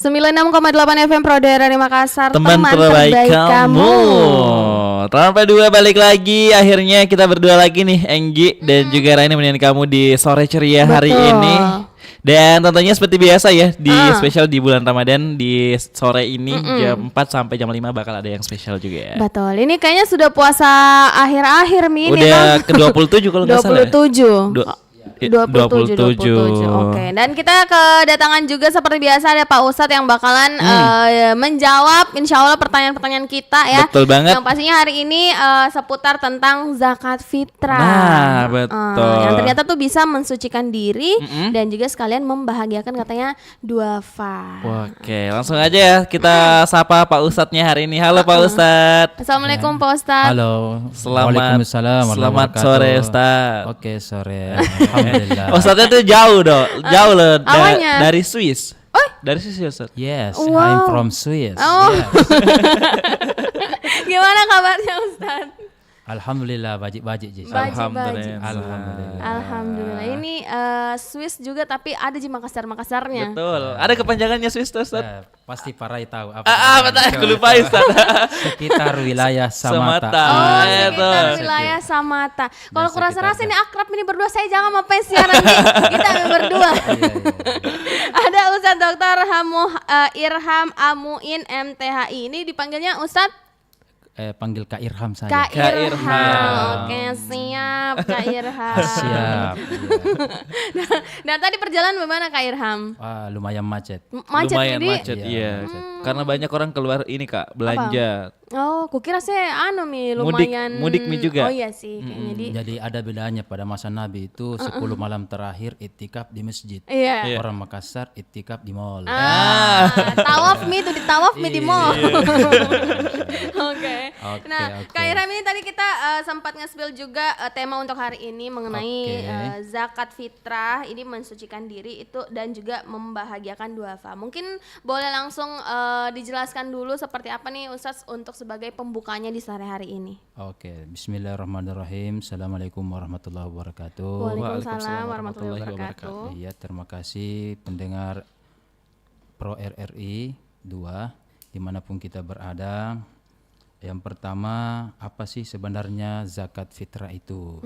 96,8 FM Pro Daerah di Makassar. Teman terbaik kamu. Tanpa dua balik lagi. Akhirnya kita berdua lagi nih, Enggi dan juga Raini menemani kamu di sore ceria hari ini. Dan tentunya seperti biasa ya, di spesial di bulan Ramadan di sore ini jam 4 sampai jam 5 bakal ada yang spesial juga ya. Betul. Ini kayaknya sudah puasa akhir-akhir nih. Udah ke-27 kalau enggak salah. 27. 27. 27. Oke. Dan kita kedatangan juga seperti biasa ada Pak Ustadz yang bakalan menjawab insya Allah pertanyaan-pertanyaan kita ya. Betul banget. Yang pastinya hari ini seputar tentang zakat fitrah. Nah, betul. Yang ternyata tuh bisa mensucikan diri dan juga sekalian membahagiakan katanya duafa. Oke, langsung aja ya kita sapa Pak Ustadznya hari ini. Halo Pak Ustadz. Assalamualaikum Pak Ustadz. Halo. Waalaikumsalam. Selamat sore Ustadz. Oke, sore. Alhamdulillah. Ustadznya tuh jauh loh awalnya. dari Swiss. Dari Swiss ya Ustadz? Yes, Wow. I'm from Swiss. Oh. Yes. Gimana kabarnya Ustadz? Alhamdulillah, bajik-bajik je. Alhamdulillah. Alhamdulillah. Ini Swiss juga tapi ada di Makassar-Makassarnya. Betul. Ada kepanjangannya Swiss tuh Ustadz? Pasti Parai tahu apa. Betul. Aku lupa Ustadz. Sekitar wilayah Samata. Oh, itu. sekitar wilayah Samata. Kalau aku rasa-rasa ini akrab ini berdua, saya jangan ngapain siaran nih. Kita berdua. Ada Ustadz Dr. Irham Amuin MTHI. Ini dipanggilnya Ustadz Panggil Kak Irham saja. Kak Kak Irham. Irham. Oke, siap Kak Irham. Siap. Dan tadi perjalanan bagaimana Kak Irham? Wah, lumayan macet. Macet Lumayan jadi. macet, iya. Karena banyak orang keluar ini Kak, belanja. Oh, kukira saya lumayan mudik mi juga. Oh iya sih, kayaknya Jadi ada bedanya pada masa Nabi itu 10 malam terakhir itikaf di masjid. Iya. Orang Makassar itikaf di mall. Tawaf mi itu ditawaf mi di mall. Oke. Nah, oke. Kak Irham ini tadi kita sempat nge-spill juga tema untuk hari ini mengenai zakat fitrah, ini mensucikan diri itu dan juga membahagiakan duafa. Mungkin boleh langsung dijelaskan dulu seperti apa nih Ustaz untuk sebagai pembukanya di sore hari ini. Oke, bismillahirrahmanirrahim. Assalamualaikum warahmatullahi wabarakatuh. Waalaikumsalam warahmatullahi wabarakatuh. Iya, terima kasih pendengar Pro RRI 2 dimanapun kita berada. Yang pertama, apa sih sebenarnya zakat fitrah itu?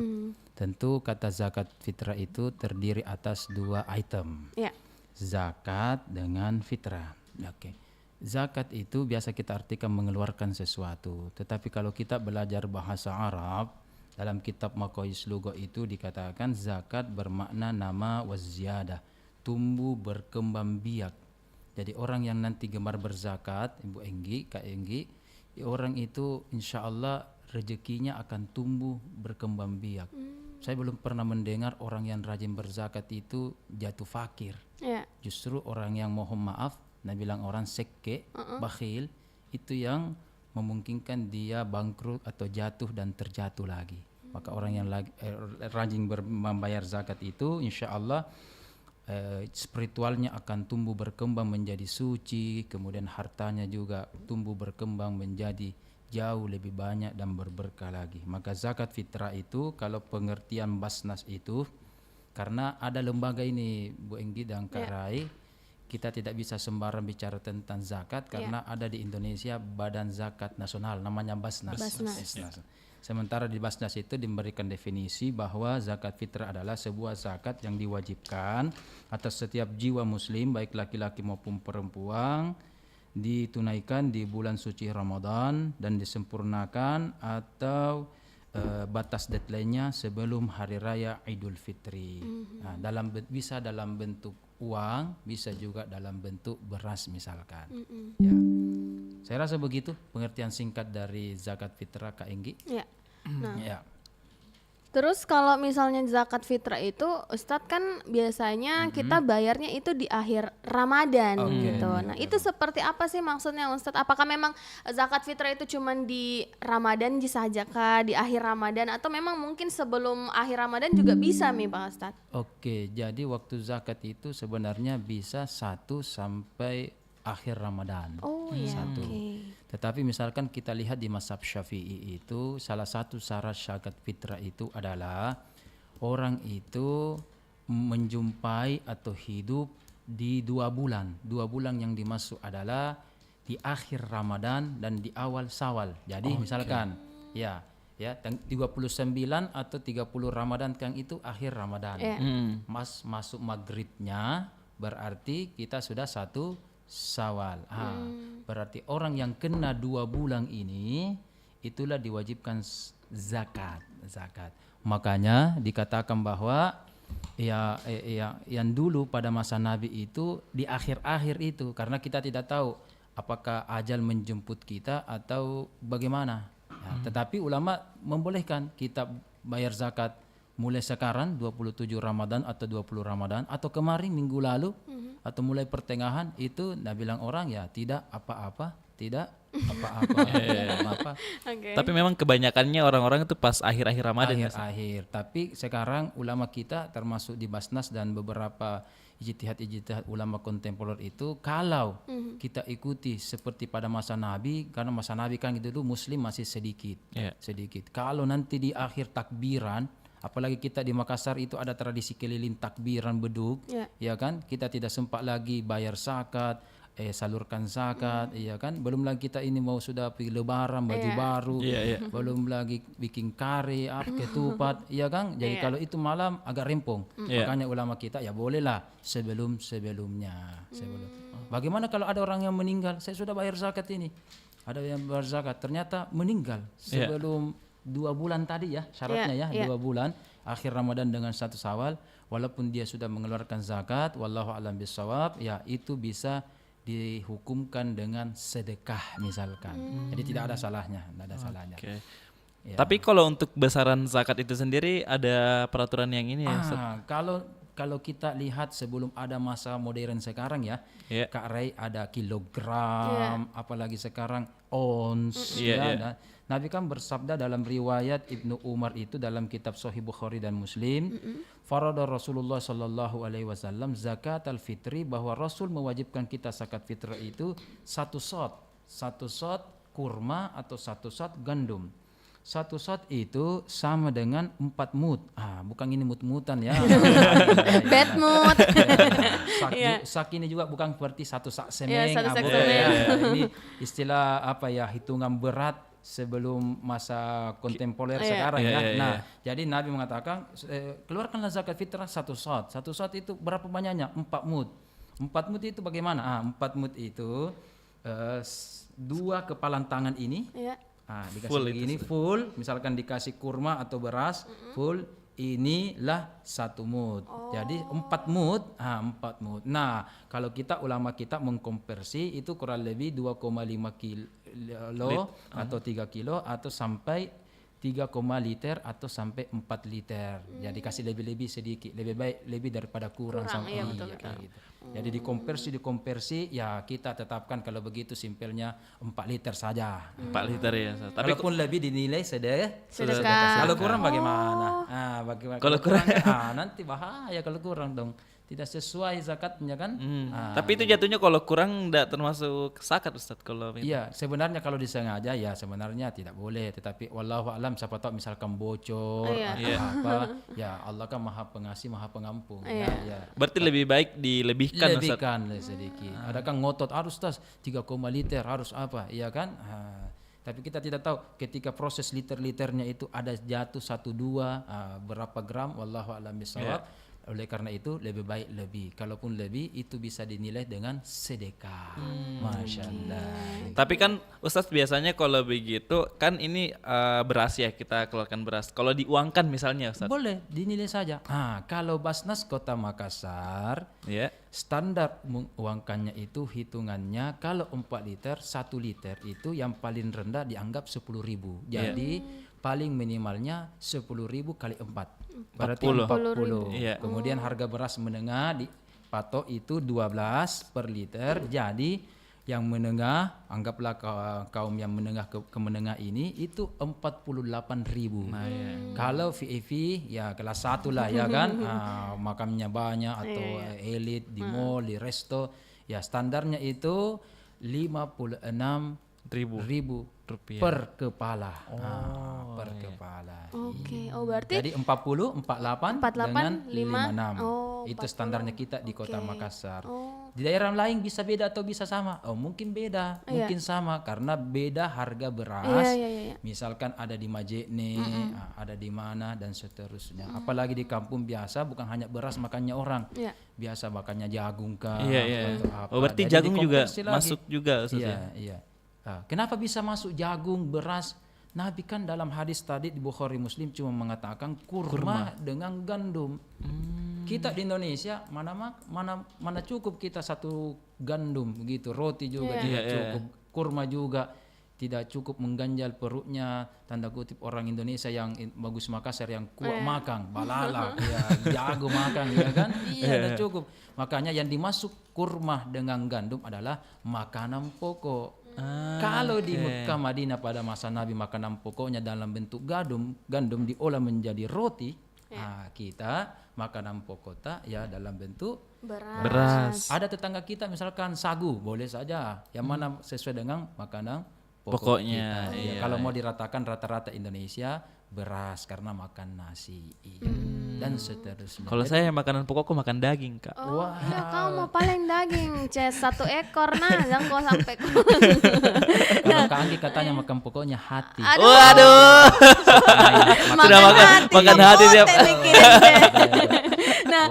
Tentu kata zakat fitrah itu terdiri atas 2 item. Ya. Zakat dengan fitrah. Oke. Zakat itu biasa kita artikan mengeluarkan sesuatu. Tetapi kalau kita belajar bahasa Arab, dalam kitab Maqayis Lugha itu dikatakan zakat bermakna nama waziyadah, tumbuh berkembang biak. Jadi orang yang nanti gemar berzakat, Ibu Enggi, Kak Enggi, orang itu insya Allah rezekinya akan tumbuh berkembang biak. Saya belum pernah mendengar orang yang rajin berzakat itu jatuh fakir. Ya. Justru orang yang mohon maaf, nah bilang orang sekke, bakhil, itu yang memungkinkan dia bangkrut atau jatuh dan terjatuh lagi. Maka orang yang rajin membayar zakat itu insya Allah spiritualnya akan tumbuh berkembang menjadi suci, kemudian hartanya juga tumbuh berkembang menjadi jauh lebih banyak dan berberkah lagi. Maka zakat fitrah itu kalau pengertian Basnas itu, karena ada lembaga ini Bu Enggi dan Kak Rai, kita tidak bisa sembarang bicara tentang zakat karena ada di Indonesia Badan Zakat Nasional namanya Basnas. Sementara di Basnas itu diberikan definisi bahwa zakat fitrah adalah sebuah zakat yang diwajibkan atas setiap jiwa muslim baik laki-laki maupun perempuan, ditunaikan di bulan suci Ramadan dan disempurnakan atau batas deadline-nya sebelum hari raya Idul Fitri. Nah, bisa dalam bentuk uang, bisa juga dalam bentuk beras misalkan. Ya. Saya rasa begitu pengertian singkat dari zakat fitrah Kak Enggi. Ya. Nah. Ya. Terus kalau misalnya zakat fitrah itu Ustadz kan biasanya kita bayarnya itu di akhir Ramadan gitu. Nah, itu seperti apa sih maksudnya Ustadz? Apakah memang zakat fitrah itu cuman di Ramadan saja kah, di akhir Ramadan atau memang mungkin sebelum akhir Ramadan juga bisa nih Pak Ustadz? Oke, jadi waktu zakat itu sebenarnya bisa 1 sampai akhir Ramadan. Oh iya. Tetapi misalkan kita lihat di mazhab Syafi'i itu salah satu syarat zakat fitrah itu adalah orang itu menjumpai atau hidup di 2 bulan. 2 bulan yang dimaksud adalah di akhir Ramadan dan di awal Syawal. Jadi misalkan ya 39 atau 30 Ramadan kan itu akhir Ramadan. Masuk maghribnya berarti kita sudah 1 Syawal. Berarti orang yang kena 2 bulan ini itulah diwajibkan zakat. Makanya dikatakan bahwa yang dulu pada masa Nabi itu di akhir-akhir itu, karena kita tidak tahu apakah ajal menjemput kita atau bagaimana. Tetapi ulama membolehkan kita bayar zakat mulai sekarang 27 Ramadan atau 20 Ramadan atau kemarin minggu lalu atau mulai pertengahan itu. Nah, bilang orang ya tidak apa-apa. Tapi memang kebanyakannya orang-orang itu pas akhir-akhir Ramadan. Akhir. Tapi sekarang ulama kita termasuk di Basnas dan beberapa ijtihad ulama kontemporer itu kalau kita ikuti seperti pada masa Nabi, karena masa Nabi kan itu dulu muslim masih sedikit. Kalau nanti di akhir takbiran, apalagi kita di Makassar itu ada tradisi keliling takbiran beduk, ya kan? Kita tidak sempat lagi bayar zakat, salurkan zakat, ya kan? Belum lagi kita ini mau sudah pergi lebaran, baju baru, belum lagi bikin kari, ketupat, ya kan? Jadi kalau itu malam agak rempong. Makanya ulama kita ya bolehlah sebelumnya. Bagaimana kalau ada orang yang meninggal? Saya sudah bayar zakat ini. Ada yang bayar zakat, ternyata meninggal sebelum 2 bulan tadi ya syaratnya 2 bulan akhir Ramadan dengan 1 Syawal, walaupun dia sudah mengeluarkan zakat, wallahu a'lam bishawab, ya itu bisa dihukumkan dengan sedekah misalkan. Jadi tidak ada salahnya, Okay. Tapi kalau untuk besaran zakat itu sendiri ada peraturan yang ini ya? Kalau kita lihat sebelum ada masa modern sekarang ya, Kak Ray ada kilogram, apalagi sekarang ons. Nabi kan bersabda dalam riwayat Ibnu Umar itu dalam kitab Sahih Bukhari dan Muslim, farada Rasulullah sallallahu alaihi wasallam zakat al-fitri, bahwa Rasul mewajibkan kita zakat fitrah itu 1 shot kurma atau 1 shot gandum. 1 shot itu sama dengan 4 mud. Bukan ini mut-mutan ya. Bad mood. Sak ini juga bukan berarti 1 sak semeng. Ini istilah hitungan berat sebelum masa kontemporer sekarang ya. Jadi Nabi mengatakan keluarkanlah zakat fitrah 1 shot. 1 shot itu berapa banyaknya? 4 mud. 4 mud itu bagaimana? 4 mud itu 2 kepalan tangan ini. Dikasih full begini full, misalkan dikasih kurma atau beras full, inilah 1 mud. Jadi 4 mud. 4 mud. Nah, kalau kita ulama kita mengkonversi itu kurang lebih 2,5 kilo atau 3 kilo atau sampai 3, liter atau sampai 4 liter. Jadi kasih lebih-lebih sedikit, lebih baik lebih daripada kurang sampai betul. Gitu. Jadi dikonversi ya kita tetapkan kalau begitu simpelnya 4 liter saja. 4 liter ya. Tapi walaupun lebih dinilai sedekah. Kalau kurang bagaimana? Kalau kurang nanti bahaya kalau kurang dong. Tidak sesuai zakatnya kan? Tapi itu jatuhnya kalau kurang tidak termasuk zakat Ustaz kalau Iya, sebenarnya kalau disengaja ya sebenarnya tidak boleh, tetapi wallahu alam, siapa tahu misalkan bocor atau apa, ya Allah kan Maha Pengasih, Maha Pengampun. Berarti lebih baik dilebihkan sedikit. Ada kan ngotot harus 3, liter harus apa, iya kan? Tapi kita tidak tahu ketika proses liter-liternya itu ada jatuh 1-2 berapa gram, wallahu alam bisawab. Oleh karena itu lebih baik lebih. Kalaupun lebih itu bisa dinilai dengan sedekah. Masya Allah. Tapi kan Ustadz biasanya kalau begitu kan ini beras ya, kita keluarkan beras. Kalau diuangkan misalnya Ustadz? Boleh dinilai saja. Kalau Basnas Kota Makassar standar menguangkannya itu hitungannya kalau 4 liter 1 liter itu yang paling rendah dianggap 10.000. Jadi paling minimalnya 10.000 kali 4. Berarti 40. Kemudian harga beras menengah dipatok itu 12 per liter. Jadi yang menengah, anggaplah kaum yang menengah ke menengah ini itu 48.000. Kalau VIP ya kelas 1 lah ya kan, makamnya banyak atau elit di mall, di resto, ya standarnya itu 56.000 rupiah per kepala. Per kepala. Oke. Berarti jadi 40, 48 dengan 56. Itu 40. standarnya kita di Kota Oke. Makassar. Oh. Di daerah lain bisa beda atau bisa sama? Oh, mungkin beda, mungkin sama karena beda harga beras. Iya. Misalkan ada di Majene, ada di mana dan seterusnya. Apalagi di kampung biasa bukan hanya beras makannya orang. Iya. Biasa makannya jagung kah Iya. atau apa. Oh, berarti Jadi jagung juga dikonversi lagi. masuk juga Ustaz ya? Iya. Nah, kenapa bisa masuk jagung, beras? Nabi kan dalam hadis tadi di Bukhari Muslim cuma mengatakan kurma dengan gandum. Kita di Indonesia mana cukup kita satu gandum begitu, roti juga tidak cukup, kurma juga tidak cukup mengganjal perutnya, tanda kutip orang Indonesia yang bagus Makassar yang kuat makan, balala, ya jago makan, ya kan? Tidak cukup. Makanya yang dimasuk kurma dengan gandum adalah makanan pokok. Kalau di Mekah Madinah pada masa Nabi makanan pokoknya dalam bentuk gandum diolah menjadi roti. Kita makanan pokok ya dalam bentuk Beras. ada tetangga kita misalkan sagu, boleh saja. Yang mana sesuai dengan makanan Pokoknya, kita. iya. Kalau mau diratakan rata-rata Indonesia beras karena makan nasi, dan seterusnya. Kalau saya makanan pokok aku makan daging, Kak. Oh, ya kamu paling daging, Ces 1 ekor nah, jangan kau sampai Kalau Kak Anggi katanya makan pokoknya hati. Waduh. Sudah makan hati dia. Nah,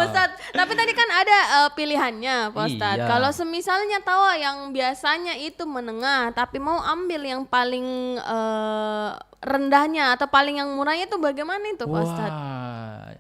Ustadz, tapi tadi kan ada pilihannya, Pak Ustadz. Iya. Kalau semisalnya tawa yang biasanya itu menengah, tapi mau ambil yang paling rendahnya atau paling yang murahnya itu bagaimana itu, Pak Ustadz? Wah,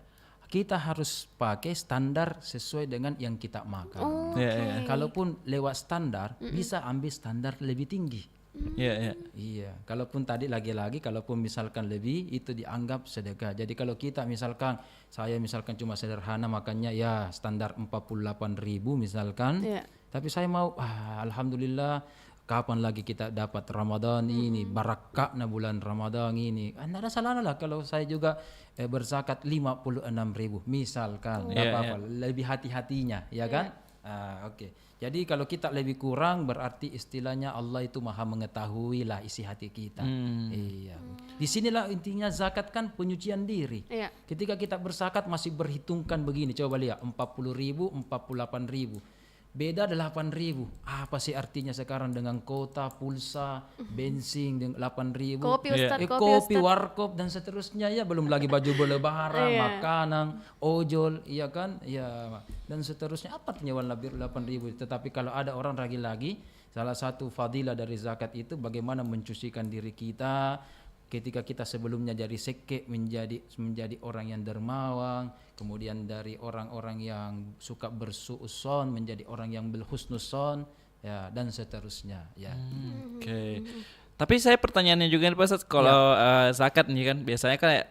kita harus pakai standar sesuai dengan yang kita makan. Iya. Kalaupun lewat standar, bisa ambil standar lebih tinggi. Iya. Iya, kalaupun tadi lagi-lagi, kalaupun misalkan lebih itu dianggap sedekah. Jadi kalau kita misalkan, saya misalkan cuma sederhana makannya ya standar 48.000 misalkan. Iya. Tapi saya mau, alhamdulillah kapan lagi kita dapat Ramadan ini, barakahnya bulan Ramadan ini. Tidak ada salah lah kalau saya juga berzakat 56.000 misalkan. Nggak apa-apa, lebih hati-hatinya, ya kan? Oke. Jadi kalau kita lebih kurang berarti istilahnya Allah itu maha mengetahui lah isi hati kita. Iya. Disinilah intinya zakat kan penyucian diri. Iya. Ketika kita berzakat masih berhitungkan begini, coba lihat 40.000, 48.000. Beda 8.000. Apa sih artinya sekarang dengan kota, pulsa, bensin dengan 8.000? Kopi Ustadz, Kopi, warkop dan seterusnya ya, belum lagi baju lebaran, makanan, ojol, iya kan? Ya, dan seterusnya. Apa artinya warna biru 8.000? Tetapi kalau ada orang lagi-lagi, salah satu fadilah dari zakat itu bagaimana mencucikan diri kita. Ketika kita sebelumnya dari seke menjadi orang yang dermawan, kemudian dari orang-orang yang suka bersuudzon menjadi orang yang berhusnuzon, ya, dan seterusnya, ya. Oke. Tapi saya pertanyaannya juga nih Pak Ustadz, kalau zakat nih kan biasanya kayak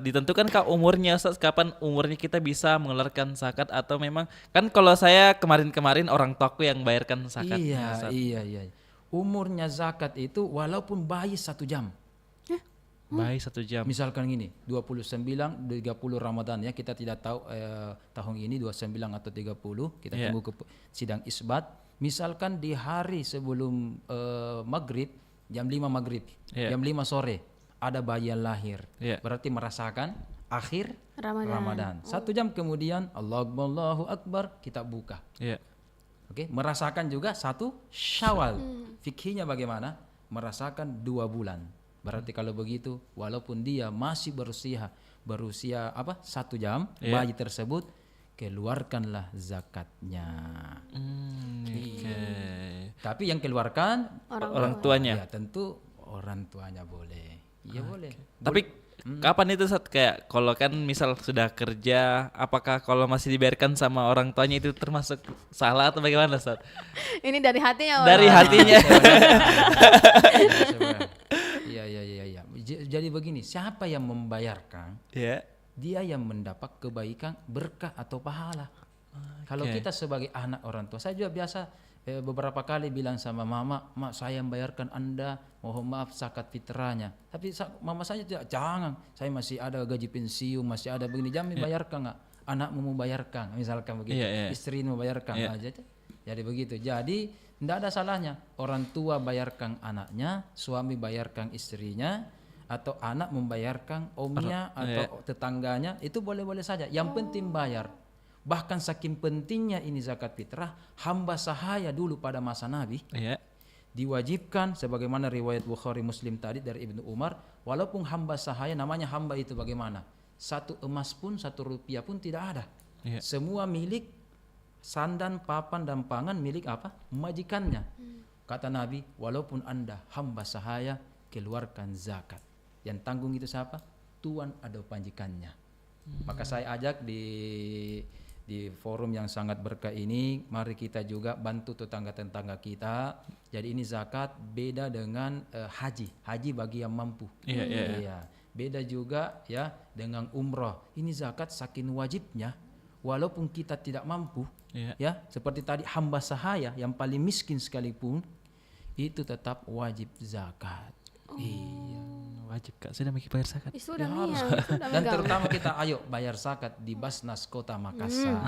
ditentukan kah umurnya Ustadz, kapan umurnya kita bisa mengeluarkan zakat, atau memang kan kalau saya kemarin-kemarin orang tuaku yang bayarkan zakatnya Ustadz. Iya. Umurnya zakat itu walaupun bayi 1 jam. Baik 1 jam. Misalkan gini, 29, 30 Ramadan ya, kita tidak tahu tahun ini 29 atau 30, kita tunggu ke sidang isbat. Misalkan di hari sebelum maghrib, jam 5 maghrib, jam 5 sore, ada bayi yang lahir. Berarti merasakan akhir Ramadan. 1 jam kemudian, Allahu Akbar, kita buka. Oke, merasakan juga 1 Syawal. Fikihnya bagaimana? Merasakan 2 bulan. Berarti kalau begitu, walaupun dia masih berusia 1 jam, bayi tersebut, keluarkanlah zakatnya. Tapi yang keluarkan orang tuanya. Ya tentu orang tuanya boleh. Iya boleh. Tapi kapan itu Ustadz, kayak kalau kan misal sudah kerja, apakah kalau masih dibayarkan sama orang tuanya itu termasuk salah atau bagaimana Ustadz? Ini dari hatinya. Dari hatinya. Iya. Jadi begini, siapa yang membayarkan? Dia yang mendapat kebaikan, berkah atau pahala. Kalau kita sebagai anak orang tua, saya juga biasa beberapa kali bilang sama mama, mak saya membayarkan Anda, mohon maaf zakat fitrahnya. Tapi mama saya tidak, jangan, saya masih ada gaji pensiun, masih ada begini, jangan membayarkan nggak? Anakmu membayarkan, misalkan begitu, istri membayarkan aja. Jadi begitu. Jadi tidak ada salahnya orang tua bayarkan anaknya, suami bayarkan istrinya, atau anak membayarkan omnya atau tetangganya, itu boleh-boleh saja. Yang penting bayar. Bahkan saking pentingnya ini zakat fitrah, hamba sahaya dulu pada masa Nabi Iya. diwajibkan sebagaimana riwayat Bukhari Muslim tadi dari Ibnu Umar, walaupun hamba sahaya, namanya hamba itu bagaimana? 1 emas pun, 1 rupiah pun tidak ada. Iya. Semua milik sandan, papan dan pangan milik apa? Majikannya. Kata Nabi, walaupun Anda hamba sahaya, keluarkan zakat. Yang tanggung itu siapa? Tuan atau majikannya. Maka saya ajak di forum yang sangat berkah ini, mari kita juga bantu tetangga-tetangga kita. Jadi ini zakat beda dengan haji bagi yang mampu. Iya. Beda juga ya dengan umroh. Ini zakat saking wajibnya, walaupun kita tidak mampu, ya seperti tadi hamba sahaya yang paling miskin sekalipun, itu tetap wajib zakat. Iya. Wajib Kak, sudah mikir bayar zakat. Sudah harus. Dan terutama kita ayo bayar zakat di Basnas Kota Makassar.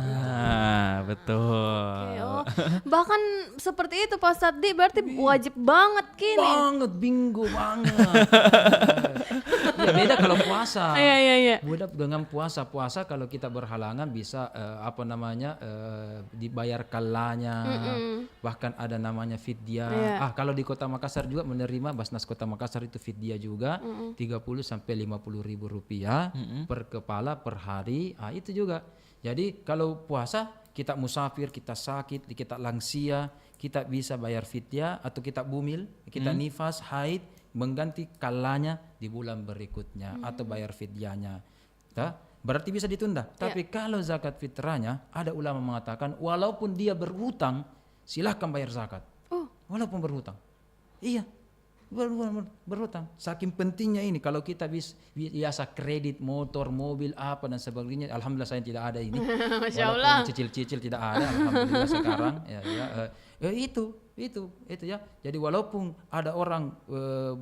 Betul. Oke, bahkan seperti itu Pak Ustadz, berarti wajib banget kini. Banget, bingo banget. Ya beda kalau puasa. Iya. Beda dengan puasa kalau kita berhalangan bisa dibayar kalanya. Bahkan ada namanya fidyah. Kalau di Kota Makassar juga menerima, Basnas Kota Makassar itu fidyah juga. 30 sampai 50 ribu rupiah per kepala per hari. Itu juga. Jadi kalau puasa kita musafir, kita sakit, kita lansia, kita bisa bayar fidyah, atau kita bumil, kita nifas, haid, mengganti kalanya di bulan berikutnya atau bayar fidyahnya. Berarti bisa ditunda. Tapi kalau zakat fitrahnya, ada ulama mengatakan walaupun dia berhutang, silahkan bayar zakat. Walaupun berhutang. Iya. Berhutang. Saking pentingnya ini, kalau kita biasa kredit motor, mobil, apa dan sebagainya, alhamdulillah saya tidak ada ini. Masya Allah. Cicil-cicil tidak ada, alhamdulillah sekarang. Itu ya. Jadi walaupun ada orang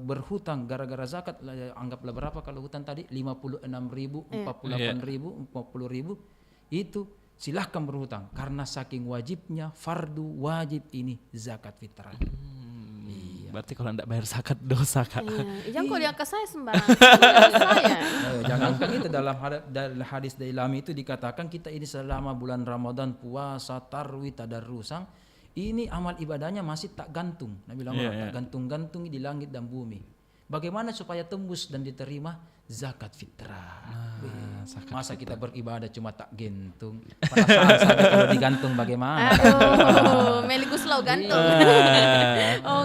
berhutang gara-gara zakat, anggaplah berapa kalau hutang tadi 56.000, 48.000, 40.000, itu silahkan berhutang karena saking wajibnya, fardu wajib ini zakat fitrah. Berarti kalau enggak bayar zakat dosa Kak. Jangan kok dia ke saya sembarangan. Saya. Jangankan itu, dalam hadis Dailami itu dikatakan kita ini selama bulan Ramadan puasa, tarwih, tadarrusan, ini amal ibadahnya masih tak gantung. Nabi bilang tak gantung-gantung di langit dan bumi. Bagaimana supaya tembus dan diterima? Zakat fitrah. Masa kita beribadah cuma tak gantung? Penasaran sampai kalau digantung bagaimana? Meli Guslau gantung.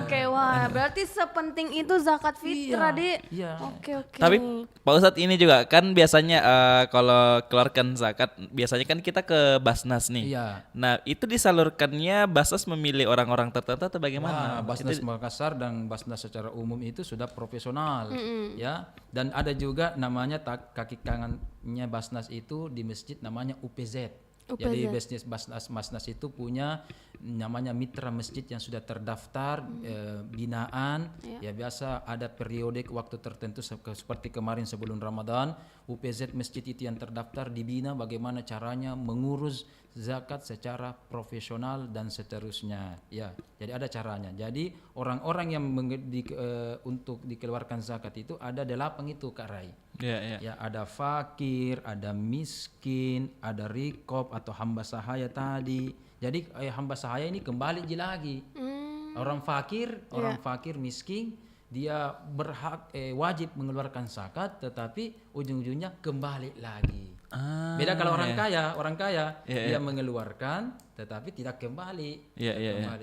Oke, wah berarti sepenting itu zakat fitrah, Dik. Oke. Tapi Pak Ustadz ini juga kan biasanya kalau keluarkan zakat, biasanya kan kita ke Basnas nih. Nah itu disalurkannya Basnas memilih orang-orang tertentu atau bagaimana? Basnas Makassar dan Basnas secara umum itu sudah profesional, ya. Dan ada juga namanya kaki kanannya Basnas itu di masjid namanya UPZ. Jadi Basnas itu punya namanya mitra masjid yang sudah terdaftar binaan. Ya biasa ada periode waktu tertentu seperti kemarin sebelum Ramadan, UPZ masjid itu yang terdaftar dibina bagaimana caranya mengurus zakat secara profesional dan seterusnya. Ya, jadi ada caranya. Jadi orang-orang yang untuk dikeluarkan zakat itu ada 8 itu Kak Rai. Ya, ada fakir, ada miskin, ada rikob atau hamba sahaya tadi. Jadi hamba sahaya ini kembali lagi. Orang fakir miskin, dia berhak wajib mengeluarkan zakat, tetapi ujung-ujungnya kembali lagi. Beda kalau orang kaya dia mengeluarkan tetapi tidak kembali.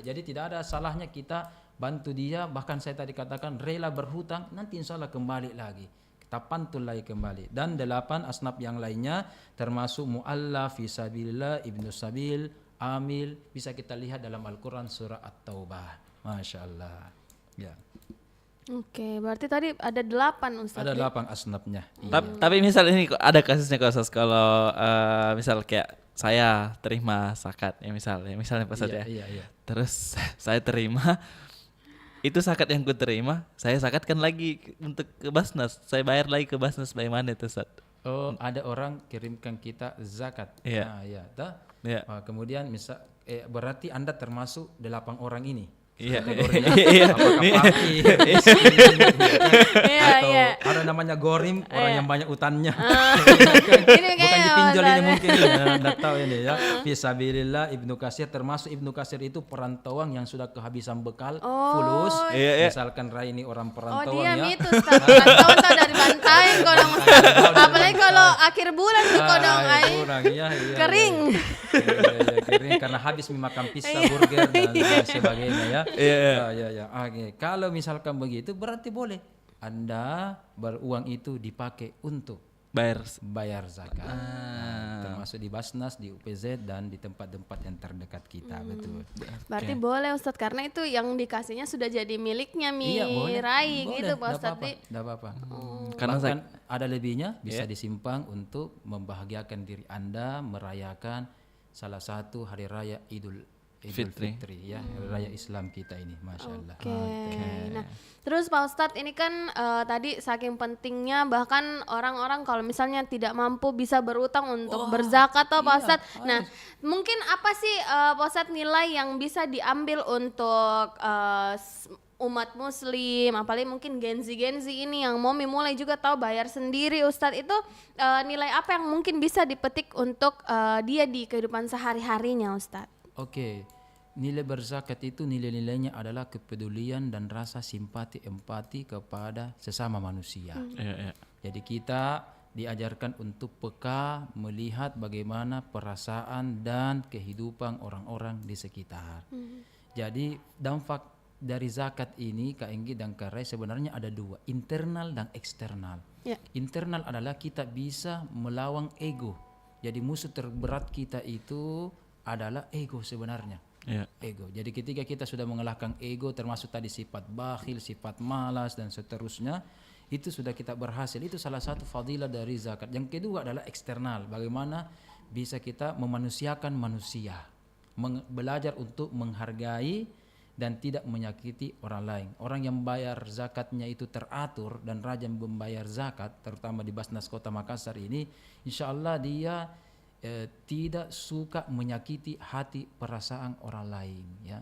Jadi tidak ada salahnya kita bantu dia, bahkan saya tadi katakan rela berhutang, nanti insya Allah kembali lagi. Kita pantul lagi kembali. Dan 8 asnaf yang lainnya termasuk mu'allaf, fisabilillah, ibnu sabil, amil, bisa kita lihat dalam Al-Quran surah At-Taubah. Masya Allah. Ya. Oke, berarti tadi ada 8 Ustaz. Ada 8 asnafnya. Tapi misal ini ada kasusnya kalau misal kayak saya terima zakat ya misalnya Pak Ustaz ya. Terus saya terima itu zakat yang ku terima, saya zakatkan lagi untuk ke Basnas. Saya bayar lagi ke Basnas, bagaimana itu Ustaz? Ada orang kirimkan kita zakat. Kemudian berarti Anda termasuk 8 orang ini. Iya. kategorinya. Iya. Apakah fakir, Iya, atau iya. ada namanya gorim, orang yang banyak utangnya. Ini Bukan kayaknya dipinjol ini Ustaz. mungkin. Nggak tahu ini ya. Fisabilillah Ibnu Katsir, termasuk Ibnu Katsir itu perantauan yang sudah kehabisan bekal, fulus. Iya, iya. Misalkan Rai ini orang Oh perantauan dia ya. mitos Ustaz. Rantauan tau dari bantai kodong Ustaz. Apalagi kalau akhir bulan tuh kodong Ah, ai kurang, iya, iya, kering. Iya, kering karena habis memakan pizza, burger dan lain sebagainya ya. Ya. Oke. Kalau misalkan begitu berarti boleh Anda beruang itu dipakai untuk bayar zakat. Nah, termasuk di Basnas, di UPZ dan di tempat-tempat yang terdekat kita, betul. Berarti boleh Ustadz karena itu yang dikasihnya sudah jadi miliknya Iya, boleh. Rai Boleh, gitu Pak nggak Ustadz. apa-apa, nggak apa-apa. Karena Bahkan ada lebihnya bisa disimpan untuk membahagiakan diri Anda merayakan salah satu hari raya Idul Fitri ya, hari raya Islam kita ini, masya Allah. Oke. Nah, terus Pak Ustadz ini kan tadi saking pentingnya bahkan orang-orang kalau misalnya tidak mampu bisa berutang untuk berzakat toh Pak Ustadz. Nah, mungkin apa sih Pak Ustadz nilai yang bisa diambil untuk umat muslim, apalagi mungkin Gen-Z ini yang mau memulai juga tahu bayar sendiri Ustadz, itu nilai apa yang mungkin bisa dipetik untuk dia di kehidupan sehari-harinya Ustadz? Oke, nilai berzakat itu nilai-nilainya adalah kepedulian dan rasa simpati empati kepada sesama manusia. Jadi kita diajarkan untuk peka melihat bagaimana perasaan dan kehidupan orang-orang di sekitar. Jadi dampak dari zakat ini Kak Enggi dan Kak Rai sebenarnya ada dua, internal dan eksternal. Internal adalah kita bisa melawan ego. Jadi musuh terberat kita itu adalah ego sebenarnya. Ego. Jadi ketika kita sudah mengalahkan ego termasuk tadi sifat bakhil, sifat malas dan seterusnya, itu sudah kita berhasil. Itu salah satu fadilah dari zakat. Yang kedua adalah eksternal. Bagaimana bisa kita memanusiakan manusia. Belajar untuk menghargai dan tidak menyakiti orang lain. Orang yang bayar zakatnya itu teratur dan rajin membayar zakat, terutama di Basnas Kota Makassar ini, insya Allah dia tidak suka menyakiti hati perasaan orang lain ya.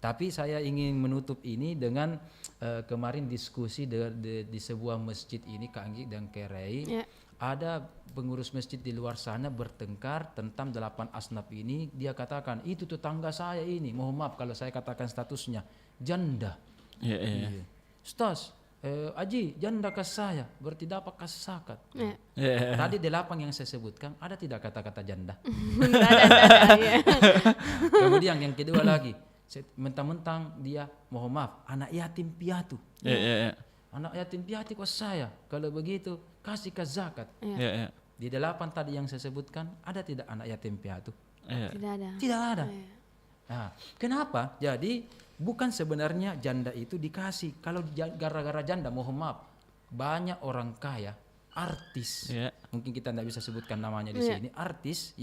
Tapi saya ingin menutup ini dengan kemarin diskusi di sebuah masjid ini Kak Anggi dan Kerai. Ada pengurus masjid di luar sana bertengkar tentang 8 asnaf ini. Dia katakan itu tetangga saya ini, mohon maaf kalau saya katakan statusnya janda. Ustaz, Aji janda ke saya berarti dapat kasih zakat. Tadi 8 yang saya sebutkan ada tidak kata-kata janda? Kemudian yang kedua lagi, mentang-mentang dia mohon maaf anak yatim piatu. Anak yatim piatu ke saya, kalau begitu kasih ke zakat. Di 8 tadi yang saya sebutkan ada tidak anak yatim piatu? Tidak ada. Nah, kenapa? Jadi bukan sebenarnya janda itu dikasih. Kalau gara-gara janda, mohon maaf, banyak orang kaya, artis, mungkin kita tidak bisa sebutkan namanya di sini, artis,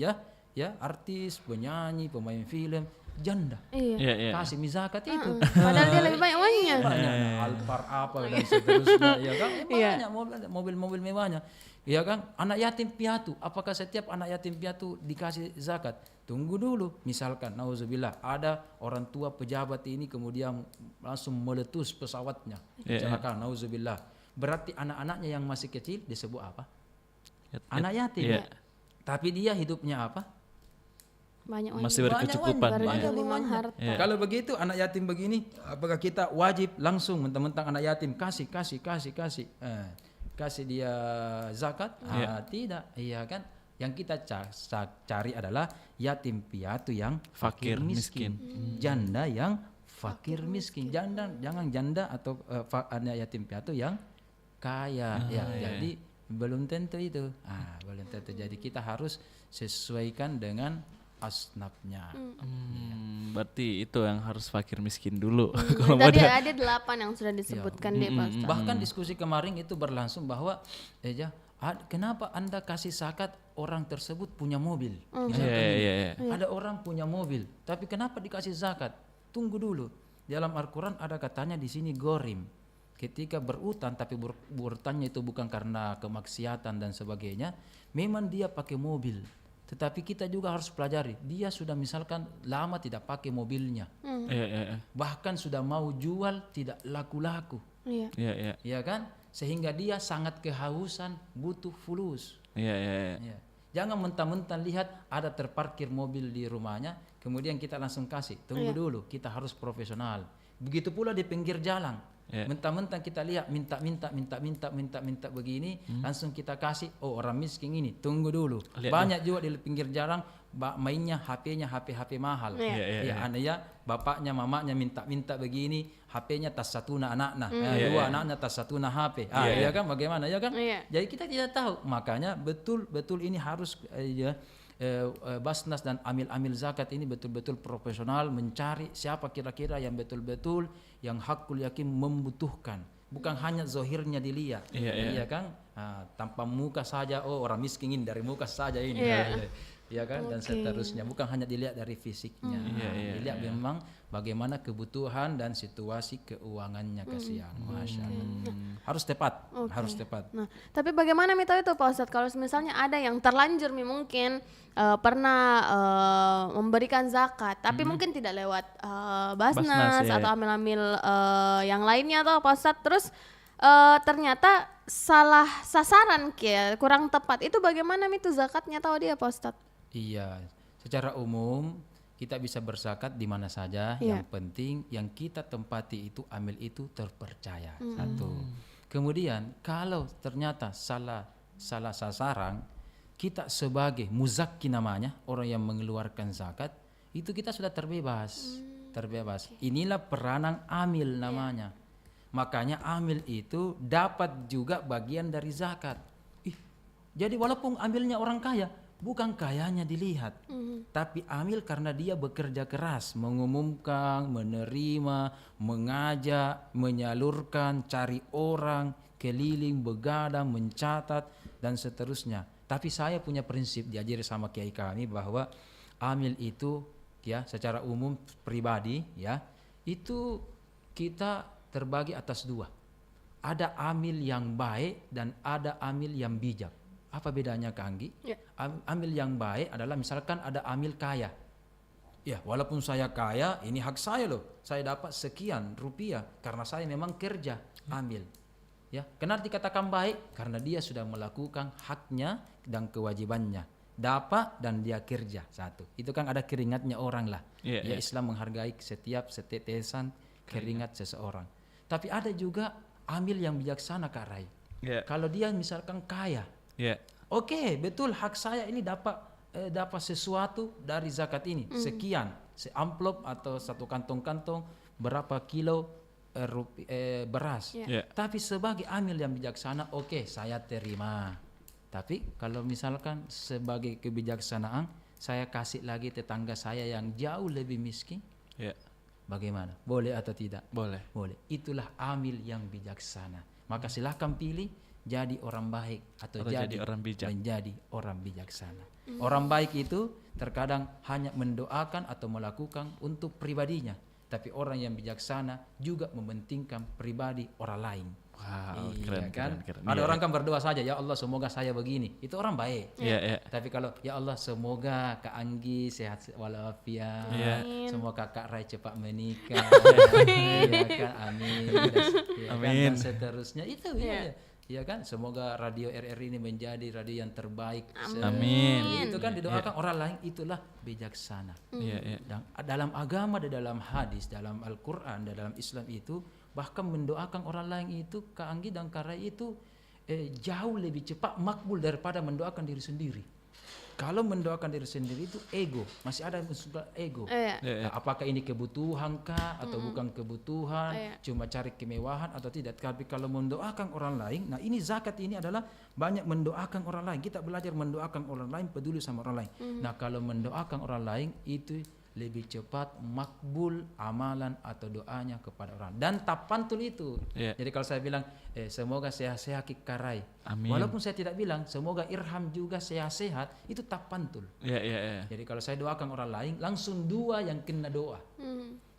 artis, penyanyi, pemain film, janda, kasih zakat itu. Padahal dia lebih banyak uangnya. Banyak, Alphard apa dan seterusnya, ya kan? Banyak mobil-mobil mewahnya. Ya kan, anak yatim piatu. Apakah setiap anak yatim piatu dikasih zakat? Tunggu dulu. Misalkan, nauzubillah, ada orang tua pejabat ini kemudian langsung meletus pesawatnya, kecelakaan, nauzubillah. Berarti anak-anaknya yang masih kecil disebut apa? Anak yatim. Tapi dia hidupnya apa? Banyak masih berkecukupan. Kalau begitu anak yatim begini, apakah kita wajib langsung mentang-mentang anak yatim kasih kasih dia zakat? Tidak, iya kan? Yang kita cari adalah yatim piatu yang fakir miskin. Janda yang fakir miskin. Jangan janda atau anak yatim piatu yang kaya. Jadi belum tentu itu. Belum tentu. Jadi kita harus sesuaikan dengan asnafnya. Berarti itu yang harus fakir miskin dulu. Tadi ada 8 yang sudah disebutkan deh Pak Ustaz. Bahkan diskusi kemarin itu berlangsung bahwa kenapa Anda kasih zakat orang tersebut punya mobil? Ada orang punya mobil, tapi kenapa dikasih zakat? Tunggu dulu. Dalam Al-Quran ada katanya di sini gorim. Ketika berutang tapi berutangnya itu bukan karena kemaksiatan dan sebagainya, memang dia pakai mobil. Tetapi kita juga harus pelajari, dia sudah misalkan lama tidak pakai mobilnya. Bahkan sudah mau jual tidak laku-laku. Iya. Ya kan? Sehingga dia sangat kehausan, butuh fulus. Ya. Jangan mentah-mentah lihat ada terparkir mobil di rumahnya, kemudian kita langsung kasih. Tunggu dulu, kita harus profesional. Begitu pula di pinggir jalan. Mentah-mentah kita lihat minta begini, langsung kita kasih. Oh, orang miskin ini, tunggu dulu. Banyak juga di pinggir jalan mainnya HP-nya HP mahal. Anaknya, bapaknya, mamanya minta begini, HP-nya tas satu anak-anak. Dua anaknya tas satu HP. Ya kan, bagaimana ya kan? Jadi kita tidak tahu. Makanya betul ini harus Basnas dan amil-amil zakat ini betul-betul profesional mencari siapa kira-kira yang betul-betul yang hakul yakin membutuhkan, bukan hanya zohirnya dilihat, iya kan? Tanpa muka saja, oh orang miskin ini dari muka saja ini, ya kan? Dan seterusnya, bukan hanya dilihat dari fisiknya, dilihat memang bagaimana kebutuhan dan situasi keuangannya kasihan, masya Allah. Harus tepat, harus tepat. Nah, tapi bagaimana Mito itu Pak Ustadz kalau misalnya ada yang terlanjur mungkin pernah memberikan zakat, tapi mungkin tidak lewat Basnas atau amil-amil yang lainnya atau Pak Ustadz, terus ternyata salah sasaran kurang tepat, itu bagaimana itu zakatnya tahu dia Pak Ustadz? Iya, secara umum kita bisa berzakat di mana saja. Yang penting yang kita tempati itu amil itu terpercaya. Satu. Kemudian kalau ternyata salah sasaran, kita sebagai muzakki namanya, orang yang mengeluarkan zakat, itu kita sudah terbebas. Inilah peranan amil namanya. Makanya amil itu dapat juga bagian dari zakat. Jadi walaupun amilnya orang kaya, bukan kayanya dilihat, tapi amil karena dia bekerja keras, mengumumkan, menerima, mengajak, menyalurkan, cari orang, keliling, begadang, mencatat, dan seterusnya. Tapi saya punya prinsip diajari sama kiai kami bahwa amil itu ya secara umum pribadi ya itu kita terbagi atas dua. Ada amil yang baik dan ada amil yang bijak. Apa bedanya Kak Anggi? Amil yang baik adalah misalkan ada amil kaya. Ya, walaupun saya kaya, ini hak saya loh. Saya dapat sekian rupiah karena saya memang kerja amil. Ya, kenapa dikatakan baik? Karena dia sudah melakukan haknya dan kewajibannya. Dapat dan dia kerja satu. Itu kan ada keringatnya orang lah. Ya, Islam menghargai setiap setetesan keringat seseorang. Tapi ada juga amil yang bijaksana Kak Rai. Kalau dia misalkan kaya, oke, betul hak saya ini dapat sesuatu dari zakat ini sekian, seamplop atau satu kantong-kantong berapa kilo beras. Tapi sebagai amil yang bijaksana, oke, saya terima. Tapi kalau misalkan sebagai kebijaksanaan saya kasih lagi tetangga saya yang jauh lebih miskin, bagaimana? Boleh atau tidak? Boleh. Itulah amil yang bijaksana. Maka silahkan pilih jadi orang baik atau jadi orang bijak. Menjadi orang bijaksana. Orang baik itu terkadang hanya mendoakan atau melakukan untuk pribadinya, tapi orang yang bijaksana juga mementingkan pribadi orang lain. Wow, keren. keren. Ada orang kan berdoa saja, ya Allah semoga saya begini. Itu orang baik. Tapi kalau ya Allah semoga Kak Anggi sehat walafiat, semoga Kak Rai cepat menikah. Ya kan, amin. Dan seterusnya itu ya kan, semoga radio RRI ini menjadi radio yang terbaik. Amin. Itu kan didoakan orang lain, itulah bijaksana. Dan dalam agama, dalam hadis, dalam Al-Quran, dalam Islam itu bahkan mendoakan orang lain itu Kak Anggi dan Kak Rai itu jauh lebih cepat makbul daripada mendoakan diri sendiri. Kalau mendoakan diri sendiri itu ego, masih ada unsur ego. Nah, apakah ini kebutuhan kah atau bukan kebutuhan, cuma cari kemewahan atau tidak. Tapi kalau mendoakan orang lain, nah ini zakat ini adalah banyak mendoakan orang lain. Kita belajar mendoakan orang lain, peduli sama orang lain. Nah kalau mendoakan orang lain itu lebih cepat makbul amalan atau doanya kepada orang dan tapantul itu. Jadi kalau saya bilang semoga sehat-sehat Kak Rai, walaupun saya tidak bilang semoga Irham juga sehat-sehat, itu tapantul. Jadi kalau saya doakan orang lain langsung dua yang kena doa.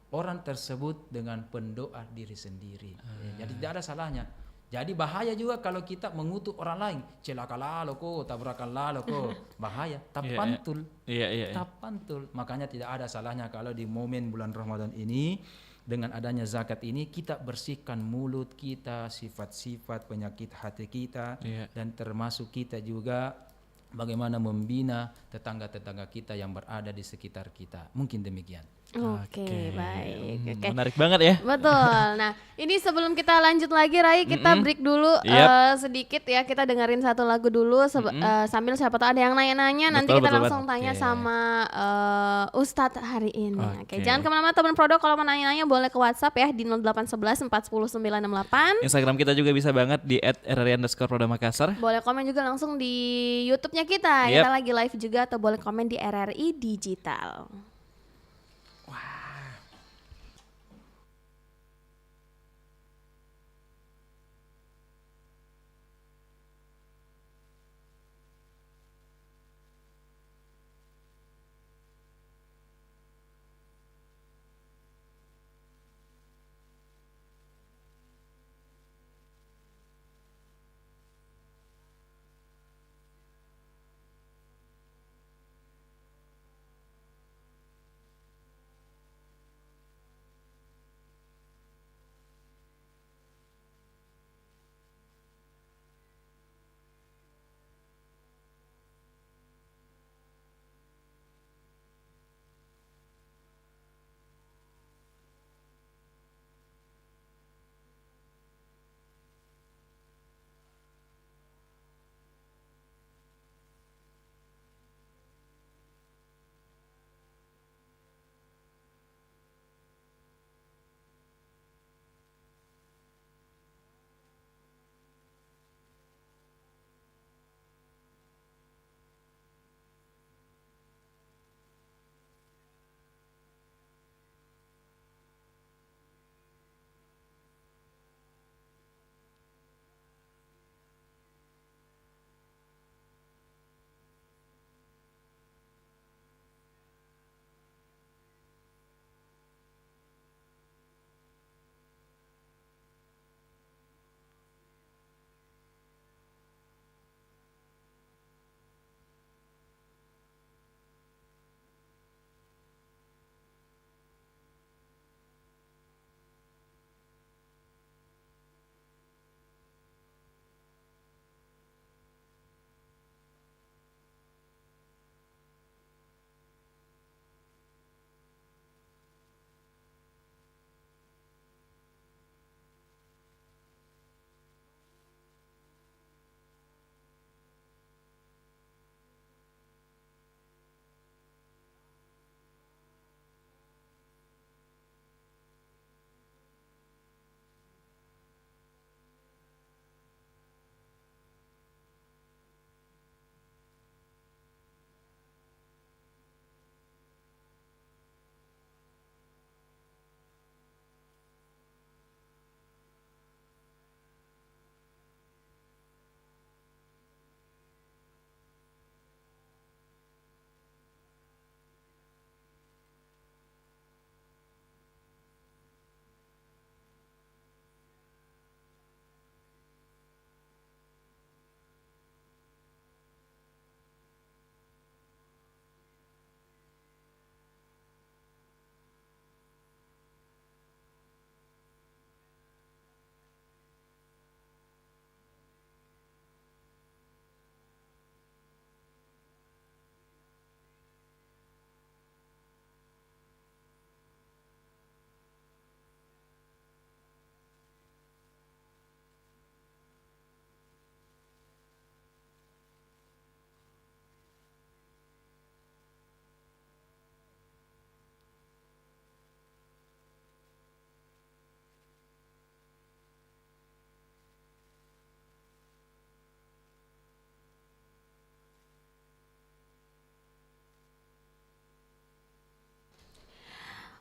Orang tersebut dengan pendoa diri sendiri. Jadi tidak ada salahnya. Jadi bahaya juga kalau kita mengutuk orang lain, celakalah lo kok, tabrakanlah lo kok, bahaya. Tapantul, tapantul. Makanya tidak ada salahnya kalau di momen bulan Ramadan ini dengan adanya zakat ini kita bersihkan mulut kita, sifat-sifat penyakit hati kita, dan termasuk kita juga bagaimana membina tetangga-tetangga kita yang berada di sekitar kita. Mungkin demikian. Oke, baik. Oke. Menarik banget ya. Betul. Nah, ini sebelum kita lanjut lagi, Rai, kita break dulu sedikit ya. Kita dengerin satu lagu dulu sambil siapa tahu ada yang nanya-nanya. Nanti kita langsung tanya sama Ustadz hari ini. Oke. Jangan kemana-mana teman Prodo, kalau mau nanya-nanya boleh ke WhatsApp ya di 0811 410 968. Instagram kita juga bisa banget di @rri_Prodo_Makassar. Boleh komen juga langsung di YouTube-nya kita. Kita lagi live juga, atau boleh komen di RRI Digital.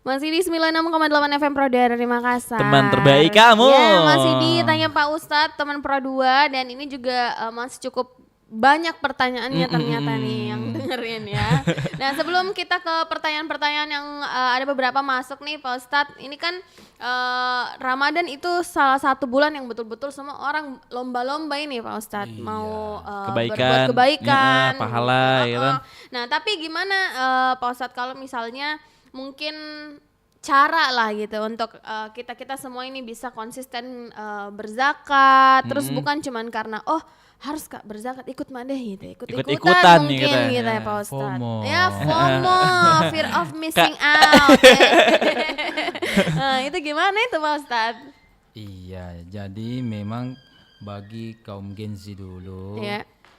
Masih di 96,8 FM Pro dari Makassar. Teman terbaik kamu. Ya, masih ditanya Pak Ustadz, teman Pro 2, dan ini juga masih cukup banyak pertanyaannya ternyata nih yang dengerin ya. Nah sebelum kita ke pertanyaan-pertanyaan yang ada beberapa masuk nih Pak Ustadz. Ini kan Ramadan itu salah satu bulan yang betul-betul semua orang lomba-lomba ini Pak Ustadz. Mau berbuat kebaikan. Pahala gitu. Nah tapi gimana Pak Ustadz kalau misalnya mungkin cara lah gitu untuk kita semua ini bisa konsisten berzakat. Terus bukan cuman karena harus Kak berzakat ikut mah deh gitu, ikut-ikutan mungkin gitu ya Pak Ustadz. FOMO. Ya FOMO, fear of missing out. Nah, itu gimana itu Pak Ustadz? Iya, jadi memang bagi kaum Gen Z dulu,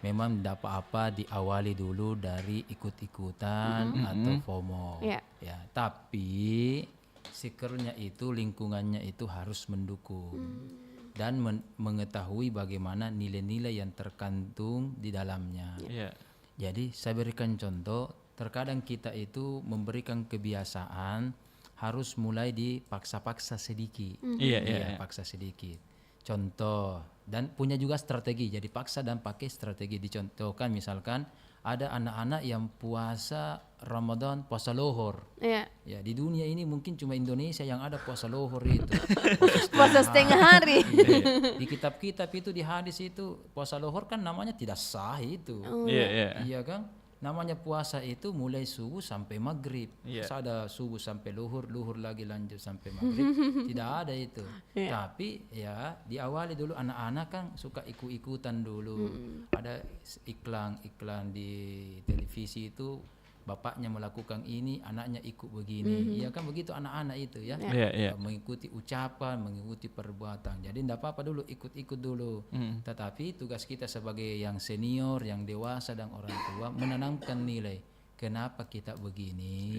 memang tidak apa-apa diawali dulu dari ikut-ikutan atau FOMO. Ya, tapi sekernya itu lingkungannya itu harus mendukung. Dan mengetahui bagaimana nilai-nilai yang terkandung di dalamnya. Jadi saya berikan contoh, terkadang kita itu memberikan kebiasaan harus mulai dipaksa-paksa sedikit. Paksa sedikit. Contoh, dan punya juga strategi. Jadi paksa dan pakai strategi. Dicontohkan misalkan ada anak-anak yang puasa Ramadan, puasa lohor. Ya, di dunia ini mungkin cuma Indonesia yang ada puasa lohor itu. Puasa setengah hari. Di kitab-kitab itu, di hadis itu, puasa lohor kan namanya tidak sah itu. Iya kan? Namanya puasa itu mulai subuh sampai maghrib. Ada subuh sampai luhur, luhur lagi lanjut sampai maghrib. Tidak ada itu. Tapi ya diawali dulu, anak-anak kan suka ikut-ikutan dulu. Ada iklan di televisi itu, bapaknya melakukan ini, anaknya ikut begini. Iya kan begitu anak-anak itu ya. Mengikuti ucapan, mengikuti perbuatan. Jadi tidak apa-apa dulu, ikut-ikut dulu. Tetapi tugas kita sebagai yang senior, yang dewasa dan orang tua menanamkan nilai. Kenapa kita begini?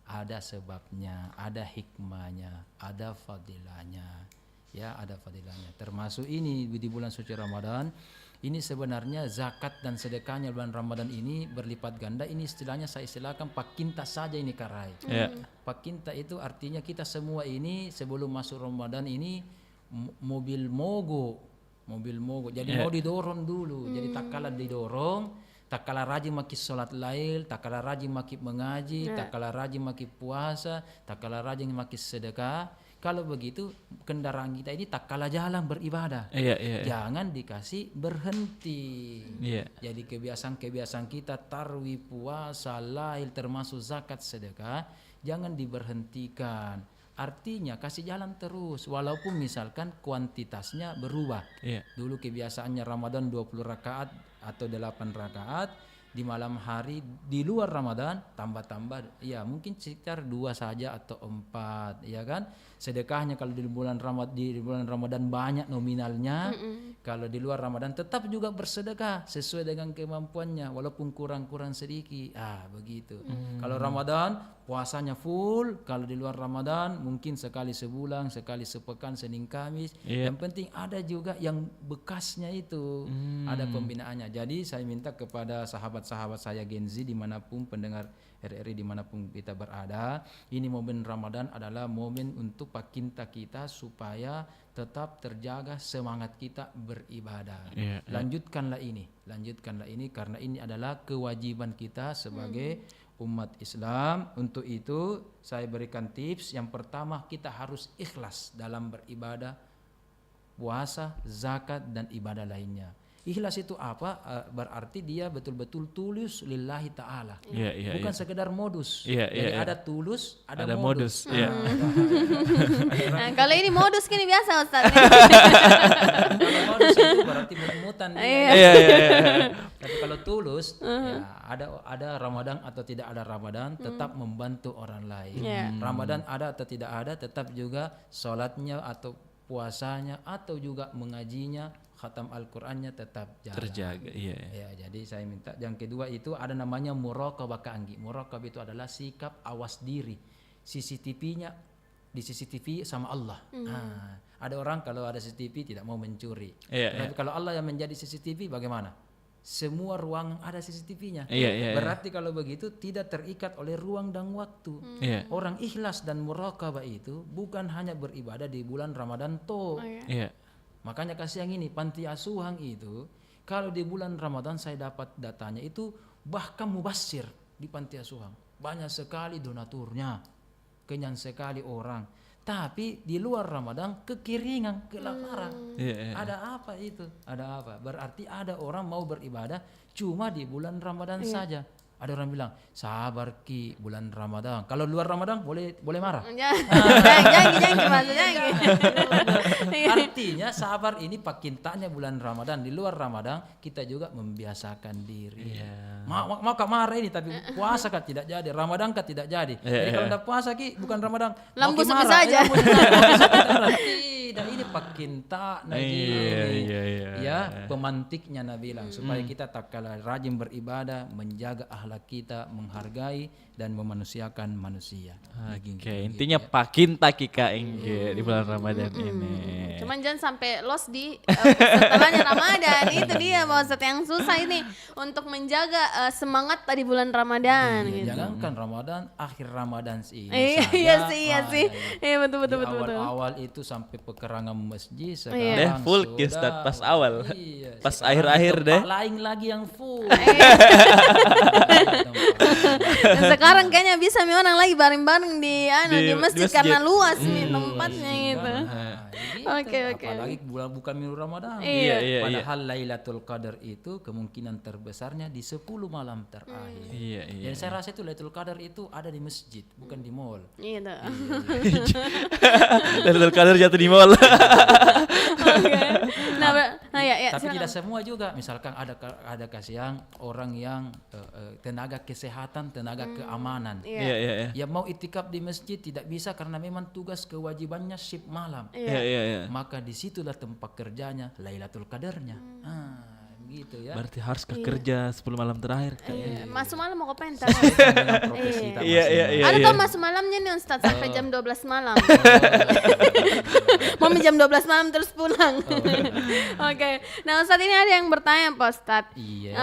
Ada sebabnya, ada hikmahnya, ada fadilahnya. Ya, ada fadilahnya. Termasuk ini di bulan suci Ramadan. Ini sebenarnya zakat dan sedekahnya bulan Ramadan ini berlipat ganda. Ini istilahnya saya istilahkan pakinta saja ini karai. Pakinta itu artinya kita semua ini sebelum masuk Ramadan ini mobil mogo. Jadi mau didorong dulu. Jadi tak kalah didorong, tak kalah rajin maki sholat lail, tak kalah rajin maki mengaji, tak kalah rajin maki puasa, tak kalah rajin maki sedekah. Kalau begitu kendaraan kita ini tak kalah jalan beribadah. Jangan dikasih berhenti. Jadi kebiasaan-kebiasaan kita tarwi, puasa, lail termasuk zakat, sedekah jangan diberhentikan. Artinya kasih jalan terus walaupun misalkan kuantitasnya berubah. Dulu kebiasaannya Ramadan 20 rakaat atau 8 rakaat. Di malam hari di luar Ramadan tambah-tambah, ya mungkin sekitar 2 saja atau 4, ya kan. Sedekahnya kalau di bulan Ramadan banyak nominalnya. Kalau di luar Ramadan tetap juga bersedekah sesuai dengan kemampuannya walaupun kurang-kurang sedikit. Begitu. Kalau Ramadan puasanya full, kalau di luar Ramadan mungkin sekali sebulan, sekali sepekan, Senin Kamis. Yang penting ada juga yang bekasnya itu, ada pembinaannya. Jadi saya minta kepada sahabat-sahabat saya Gen Z dimanapun pendengar RRI dimanapun kita berada, ini momen Ramadan adalah momen untuk pakinta kita supaya tetap terjaga semangat kita beribadah. Lanjutkanlah ini karena ini adalah kewajiban kita sebagai umat Islam. Untuk itu saya berikan tips. Yang pertama, kita harus ikhlas dalam beribadah, puasa, zakat dan ibadah lainnya. Ikhlas itu apa? Berarti dia betul-betul tulus lillahi ta'ala. Bukan sekedar modus. Jadi ada tulus, ada modus. Nah, kalau ini modus gini biasa Ustaz. Kalau modus itu berarti mut-mutan. Tapi kalau tulus, ya ada Ramadan atau tidak ada Ramadan, tetap membantu orang lain. Ramadan ada atau tidak ada, tetap juga sholatnya atau puasanya atau juga mengajinya, khatam Al-Qur'annya tetap jalan. Terjaga. Ya, jadi saya minta yang kedua itu ada namanya muraqabah kanggi. Muraqabah itu adalah sikap awas diri. CCTV-nya di CCTV sama Allah. Ada orang kalau ada CCTV tidak mau mencuri. Tapi kalau Allah yang menjadi CCTV bagaimana? Semua ruangan ada CCTV-nya. Berarti kalau begitu tidak terikat oleh ruang dan waktu. Orang ikhlas dan muraqabah itu bukan hanya beribadah di bulan Ramadan toh. Makanya kasih yang ini, panti asuhan itu kalau di bulan Ramadan saya dapat datanya itu bahkan mubasir di panti asuhan. Banyak sekali donaturnya, kenyang sekali orang. Tapi di luar Ramadan kekeringan, kelaparan. Ada apa itu? Ada apa? Berarti ada orang mau beribadah cuma di bulan Ramadan saja. Ada orang bilang, sabar Ki, bulan Ramadan. Kalau luar Ramadan boleh marah. Jangan maksudnya. Artinya sabar ini pakintanya bulan Ramadan. Di luar Ramadan kita juga membiasakan diri. Maka marah ini, tapi puasa kan tidak jadi, Ramadan kan tidak jadi. Jadi kalau tidak puasa Ki, bukan Ramadan. Lampu makin sepi marah. saja. Tidak, ini pakinta ya pemantiknya Nabi bilang supaya kita tak kalah rajin beribadah, menjaga akhlak kita, menghargai dan memanusiakan manusia. Oke, intinya pakinta Kika Engge di bulan Ramadan ini. Cuman jangan sampai lost di setelahnya Ramadan. Itu dia Pak Ustadz yang susah ini untuk menjaga semangat tadi bulan Ramadan. Gitu. Jangankan Ramadan, akhir Ramadan sih. Iya sih. Iya betul. Awal itu sampai pekerangan masjid sekarang Full sudah, Ustaz pas awal. Iya, Pas akhir-akhir deh. lain lagi yang full. Dan sekarang kayaknya bisa nih orang lagi bareng-bareng di masjid karena luas nih tempatnya gitu. Oke. Apalagi bukan minggu Ramadan. Iya. Padahal Lailatul Qadar itu kemungkinan terbesarnya di 10 malam terakhir. Iya. Dan saya rasa itu Lailatul Qadar itu ada di masjid, bukan di mall. Iya tuh. Lailatul Qadar jatuh di mall. Oke. Ya. Tapi silakan. tidak semua juga. Misalkan ada kasihan orang yang tenaga kesehatan, tenaga keamanan. Iya. Ya mau itikaf di masjid tidak bisa karena memang tugas kewajibannya shift malam. Iya. Maka disitulah tempat kerjanya Lailatul Qadarnya. Gitu ya. Berarti harus kerja 10 malam terakhir Iya. Masuk malam mau ke pentas. Dengan profesi kita Iya. masing-masing. Ada tuh masuk malamnya nih Ustadz sampai jam 12 malam. Mau jam 12 malam terus pulang. Oke. Nah Ustadz ini ada yang bertanya Pak Ustadz. Iya.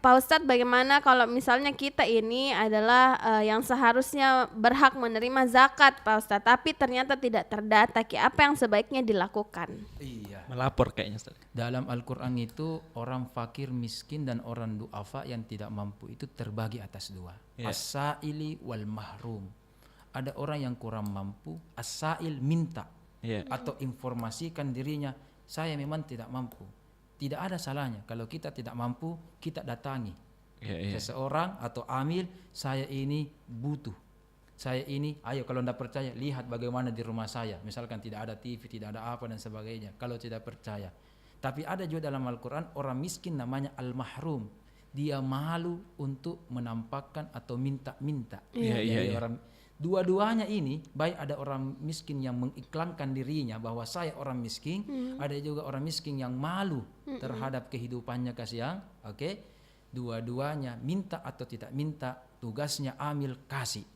Pak Ustadz bagaimana kalau misalnya kita ini adalah yang seharusnya berhak menerima zakat Pak Ustadz, tapi ternyata tidak terdata, apa yang sebaiknya dilakukan? Iya. Melapor kayaknya Ustaz. Dalam Al-Quran itu orang fakir, miskin dan orang du'afa yang tidak mampu itu terbagi atas dua. As-sa'ili wal mahrum. Ada orang yang kurang mampu, as-sa'il minta atau informasikan dirinya, saya memang tidak mampu. Tidak ada salahnya kalau kita tidak mampu, kita datangi seseorang atau amil, saya ini butuh. Saya ini, ayo kalau tidak percaya, lihat bagaimana di rumah saya. Misalkan tidak ada TV, tidak ada apa dan sebagainya. Kalau tidak percaya. Tapi ada juga dalam Al-Quran orang miskin namanya al-mahrum. Dia malu untuk menampakkan atau minta-minta. Jadi orang dua-duanya ini, baik ada orang miskin yang mengiklankan dirinya bahwa saya orang miskin, ada juga orang miskin yang malu terhadap kehidupannya kasihan. Oke, dua-duanya minta atau tidak minta, tugasnya amil kasih.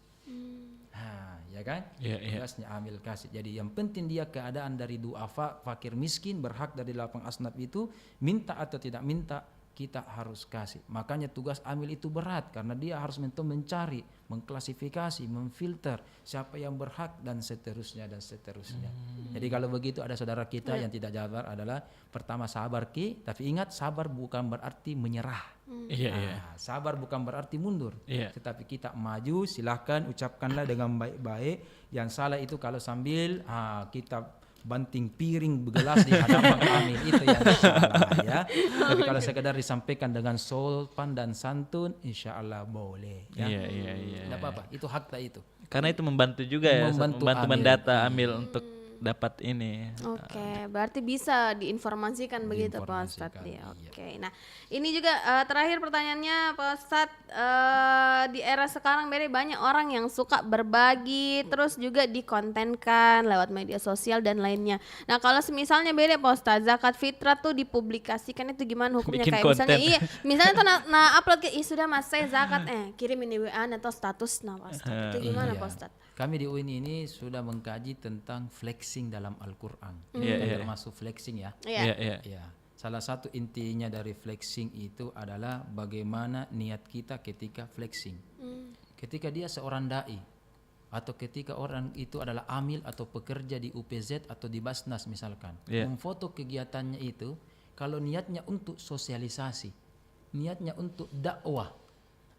Ya kan? Tugasnya amil kasih. Jadi yang penting dia keadaan dari duafa, fakir miskin, berhak dari 8 asnaf itu, minta atau tidak minta, kita harus kasih. Makanya tugas amil itu berat karena dia harus mencari, mengklasifikasi, memfilter siapa yang berhak dan seterusnya. Jadi kalau begitu ada saudara kita yang tidak sabar adalah pertama sabar Ki, tapi ingat sabar bukan berarti menyerah. Sabar bukan berarti mundur. Tetapi kita maju, silahkan ucapkanlah dengan baik-baik. Yang salah itu kalau sambil kita banting piring gelas di hadapan kami, itu yang salah ya. Tapi kalau sekedar disampaikan dengan sopan dan santun, insya Allah boleh. Tidak apa-apa, itu hak itu. Karena itu membantu juga ya, membantu mendata amil untuk dapat ini. Oke, berarti bisa diinformasikan begitu Pak Ustadz ya. Oke. Nah, ini juga terakhir pertanyaannya Pak Ustadz, di era sekarang banyak orang yang suka berbagi terus juga dikontenkan lewat media sosial dan lainnya. Nah, kalau misalnya Pak Ustadz, zakat fitrah tuh dipublikasikan itu gimana hukumnya? Bikin Kayak konten. misalnya tuh upload ke sudah Mas saya zakat kirimin di WA atau status Pak Ustadz. Itu gimana Pak Ustadz? Kami di UIN ini sudah mengkaji tentang flexing dalam Al-Quran. Termasuk flexing ya. Salah satu intinya dari flexing itu adalah bagaimana niat kita ketika flexing. Ketika dia seorang da'i atau ketika orang itu adalah amil atau pekerja di UPZ atau di Basnas misalkan, memfoto kegiatannya itu, kalau niatnya untuk sosialisasi, niatnya untuk dakwah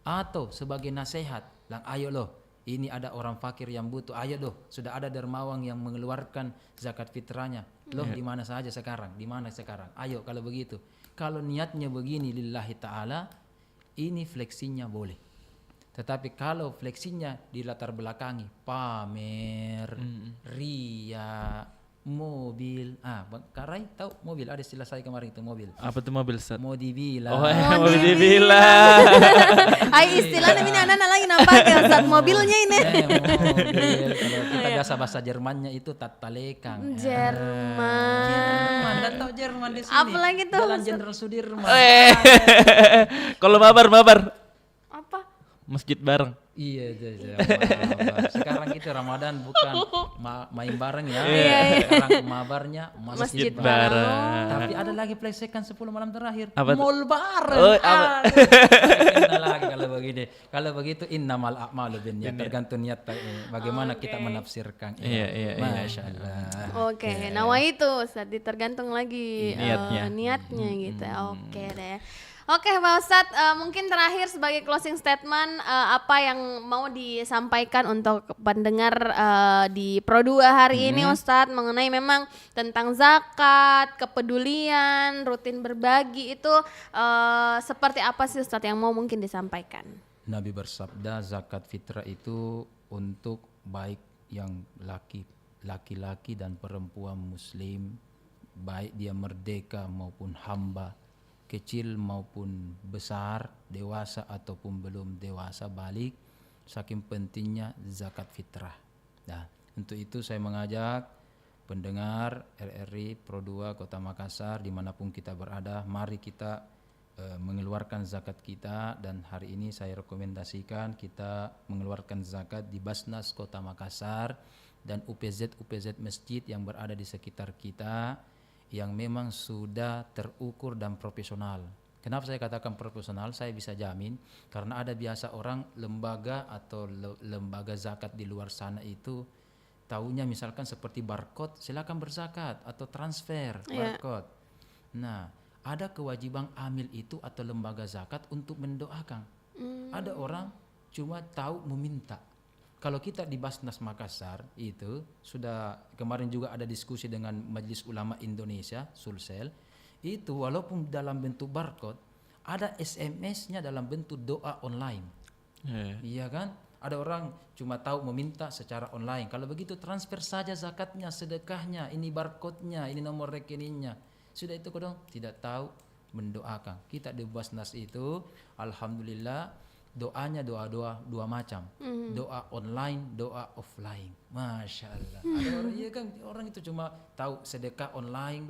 atau sebagai nasihat, lang ayo loh, ini ada orang fakir yang butuh, ayo loh, sudah ada dermawan yang mengeluarkan zakat fitrahnya, loh di mana saja sekarang, di mana sekarang, ayo kalau begitu. Kalau niatnya begini lillahi ta'ala, ini fleksinya boleh. Tetapi kalau fleksinya di latar belakangi pamer, ria, mobil. Bang Karai tahu mobil? Ada istilah saya kemarin itu mobil. Apa tuh mobil, Ustaz? Mau dibilang. Mau dibilang. Ay, istilahnya ini anak-anak lagi nampak ya Ustaz, mobilnya ini. Mobil. Kalau kita biasa bahasa Jermannya itu tatalekang. Jerman. Anda tahu Jerman di sini. Apalagi tuh? Jalan Jenderal Sudirman. Kalau mabar. Apa? Masjid bareng. Iya, mabar. Sekarang itu Ramadan bukan main bareng ya. Sekarang mabarnya masjid bareng. Tapi ada lagi plesekan 10 malam terakhir. Mall bareng. Kenal lagi kalau begini. Kalau begitu innamal a'malu binniyat, tergantung niat bagaimana kita menafsirkan. Iya. Masya Allah. Oke, nawa itu Ustaz, tergantung lagi niatnya gitu. Oke deh. Oke Pak Ustadz, mungkin terakhir sebagai closing statement, apa yang mau disampaikan untuk pendengar di Pro2 hari ini Ustadz, mengenai memang tentang zakat, kepedulian, rutin berbagi itu seperti apa sih Ustadz yang mau mungkin disampaikan? Nabi bersabda zakat fitrah itu untuk baik yang laki-laki dan perempuan muslim, baik dia merdeka maupun hamba, kecil maupun besar, dewasa ataupun belum dewasa balik, saking pentingnya zakat fitrah. Nah, untuk itu saya mengajak pendengar RRI Pro2 Kota Makassar dimanapun kita berada, mari kita mengeluarkan zakat kita, dan hari ini saya rekomendasikan kita mengeluarkan zakat di Basnas Kota Makassar dan UPZ masjid yang berada di sekitar kita, yang memang sudah terukur dan profesional. Kenapa saya katakan profesional? Saya bisa jamin karena ada biasa orang lembaga atau lembaga zakat di luar sana itu taunya misalkan seperti barcode, silakan berzakat atau transfer barcode. Nah, ada kewajiban amil itu atau lembaga zakat untuk mendoakan. Ada orang cuma tahu meminta. Kalau kita di Basnas Makassar itu sudah kemarin juga ada diskusi dengan Majelis Ulama Indonesia Sulsel, itu walaupun dalam bentuk barcode ada SMS-nya dalam bentuk doa online. Iya kan? Ada orang cuma tahu meminta secara online. Kalau begitu transfer saja zakatnya, sedekahnya, ini barcode-nya, ini nomor rekeningnya. Sudah itu kodong tidak tahu mendoakan. Kita di Basnas itu alhamdulillah doanya dua macam, doa online, doa offline. Masya Allah. Ada orang, iya kan, orang itu cuma tahu sedekah online.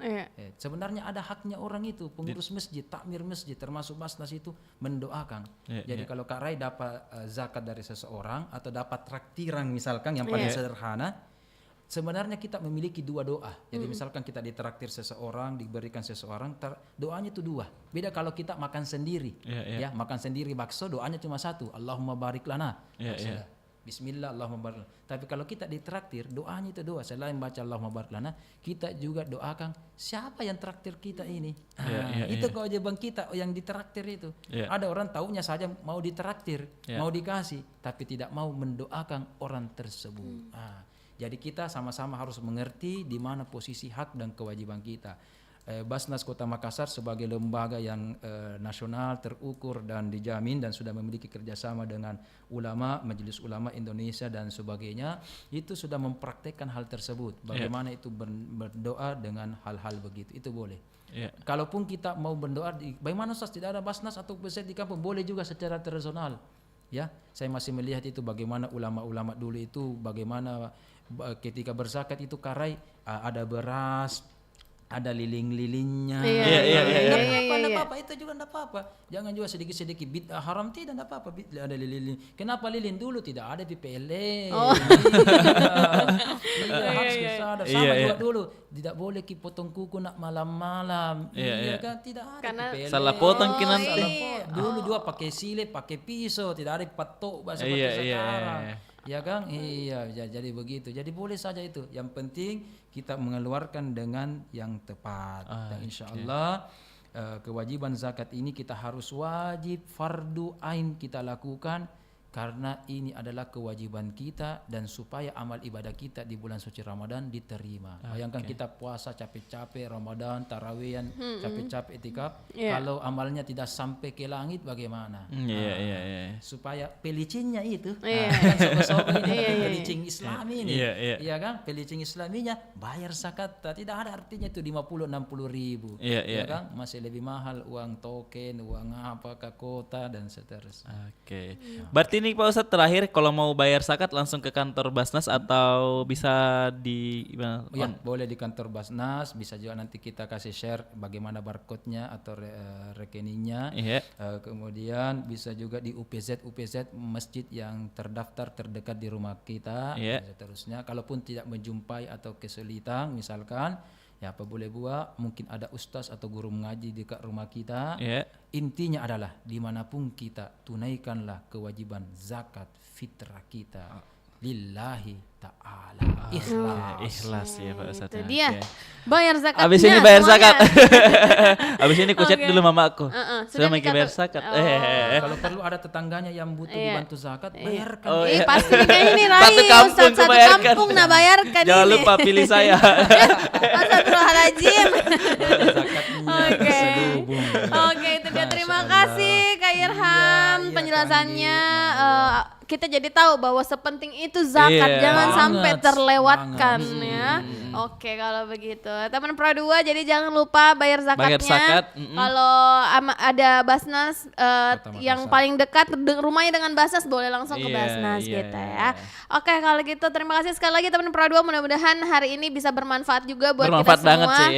Sebenarnya ada haknya orang itu, pengurus masjid, takmir masjid, termasuk Basnas itu mendoakan. Jadi kalau Kak Rai dapat zakat dari seseorang atau dapat traktiran misalkan yang paling sederhana, sebenarnya kita memiliki dua doa. Jadi misalkan kita ditraktir seseorang, diberikan seseorang, doanya itu dua. Beda kalau kita makan sendiri. Ya, makan sendiri bakso, doanya cuma satu, Allahumma barik lana. Bismillah, Allahumma barik lana. Tapi kalau kita ditraktir, doanya itu dua. Selain baca Allahumma barik lana, kita juga doakan siapa yang traktir kita ini. Itu kewajiban kita yang ditraktir itu. Ada orang taunya saja mau ditraktir, mau dikasih, tapi tidak mau mendoakan orang tersebut. Jadi kita sama-sama harus mengerti di mana posisi hak dan kewajiban kita. Basnas Kota Makassar sebagai lembaga yang nasional terukur dan dijamin dan sudah memiliki kerjasama dengan ulama, Majelis Ulama Indonesia dan sebagainya, itu sudah mempraktekkan hal tersebut. Bagaimana itu berdoa dengan hal-hal begitu, itu boleh. Kalaupun kita mau berdoa, bagaimana Ustaz, tidak ada Basnas atau pusat di kampung, boleh juga secara tradisional. Ya, saya masih melihat itu bagaimana ulama-ulama dulu itu bagaimana ketika berzakat itu Karai ada beras, ada liling-lilingnya. Enggak apa-apa, itu juga enggak apa-apa. Jangan juga sedikit-sedikit bid'ah haram, tidak apa-apa. Ada lilin. Kenapa lilin dulu tidak ada PPLN? Harus sadar. Sama juga dulu, tidak boleh potong kuku nak malam-malam. Kan tidak ada PPLN. Salah potong nanti. Dulu juga pakai silet, pakai pisau, tidak ada patok bahasa sekarang. Ya kan? Iya, jadi begitu. Jadi boleh saja itu. Yang penting kita mengeluarkan dengan yang tepat. Dan insya Allah kewajiban zakat ini kita harus wajib fardu ain kita lakukan karena ini adalah kewajiban kita dan supaya amal ibadah kita di bulan suci Ramadan diterima. Bayangkan kita puasa capek-capek Ramadan, tarawehan, capek-capek itikaf, kalau amalnya tidak sampai ke langit bagaimana? Supaya pelicinnya itu, kan sobat-sobat ini pelicin Islami ini, iya kan? Pelicin Islaminya bayar zakat, tidak ada artinya itu 50-60 ribu, ya kan? Masih lebih mahal uang token, uang apa ke kota dan seterusnya. Oke. Berarti ini Pak Ustadz terakhir kalau mau bayar zakat langsung ke kantor Basnas atau bisa di ya, boleh di kantor Basnas, bisa juga nanti kita kasih share bagaimana barcode-nya atau rekeningnya. Kemudian bisa juga di UPZ masjid yang terdaftar terdekat di rumah kita. Seterusnya kalaupun tidak menjumpai atau kesulitan misalkan ya apa boleh buat, mungkin ada ustaz atau guru mengaji dekat rumah kita. Intinya adalah dimanapun kita tunaikanlah kewajiban zakat fitrah kita lillahi ta'ala. Ikhlas ya Pak Ustadz. Itu dia. Bayar zakatnya. Abis ini bayar semuanya. zakat. Abis ini kucet dulu mamaku. Sudah mau bayar zakat. Kalau perlu ada tetangganya yang butuh dibantu zakat, bayarkan. Pasti kayaknya ini Rai. Satu kampung Satu kampung nah bayarkan Jangan ini. lupa pilih saya. Astagfirullahaladzim. Zakatnya sedubung. Oke, itu dia. Terima kasih Kak Irham penjelasannya. Kita jadi tahu bahwa sepenting itu zakat, jangan sampai terlewatkan ya. Oke, kalau begitu. Teman Pro 2 jadi jangan lupa bayar zakatnya. Kalau ada Basnas yang paling dekat rumahnya dengan Basnas boleh langsung ke Basnas gitu ya. Oke, kalau gitu terima kasih sekali lagi teman Pro 2, mudah-mudahan hari ini bisa bermanfaat juga buat kita semua. Banget sih,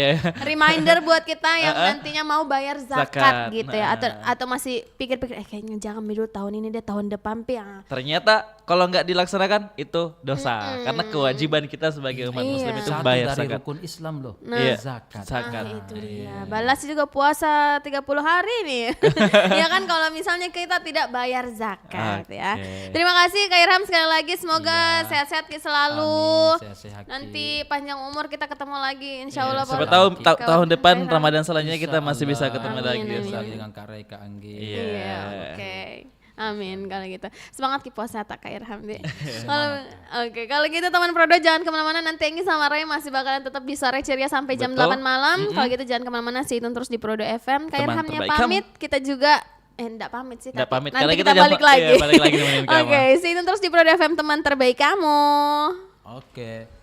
Reminder buat kita yang nantinya mau bayar zakat gitu ya, atau masih pikir-pikir kayaknya jangan dulu tahun ini deh, tahun depan ya. Ternyata kalau nggak dilaksanakan itu dosa, karena kewajiban kita sebagai umat muslim itu bayar dari zakat. rukun Islam loh, zakat. Itu dia. Balas juga puasa 30 hari nih. Ya kan kalau misalnya kita tidak bayar zakat ya. Terima kasih Kak Irham sekali lagi, semoga sehat-sehat selalu. Amin, sehat-sehat. Nanti panjang umur kita ketemu lagi insyaallah. Siapa tahu tahun depan Ramadan selanjutnya kita masih bisa ketemu lagi. Dengan Kak Rai, Kak Anggi. Oke. Amin kalau gitu. Semangat ki puasa tak Kak Irham deh. Kalau gitu teman Prodo jangan kemana-mana, nanti Enggi sama Ray masih bakalan tetap di sore ceria sampai jam 8 malam. Kalau gitu jangan kemana-mana, stay tune terus di Prodo FM. Kak Irhamnya pamit, kita juga enggak pamit sih, tapi nanti kita balik lagi. Balik lagi Oke, stay tune terus di Prodo FM, teman terbaik kamu. Oke.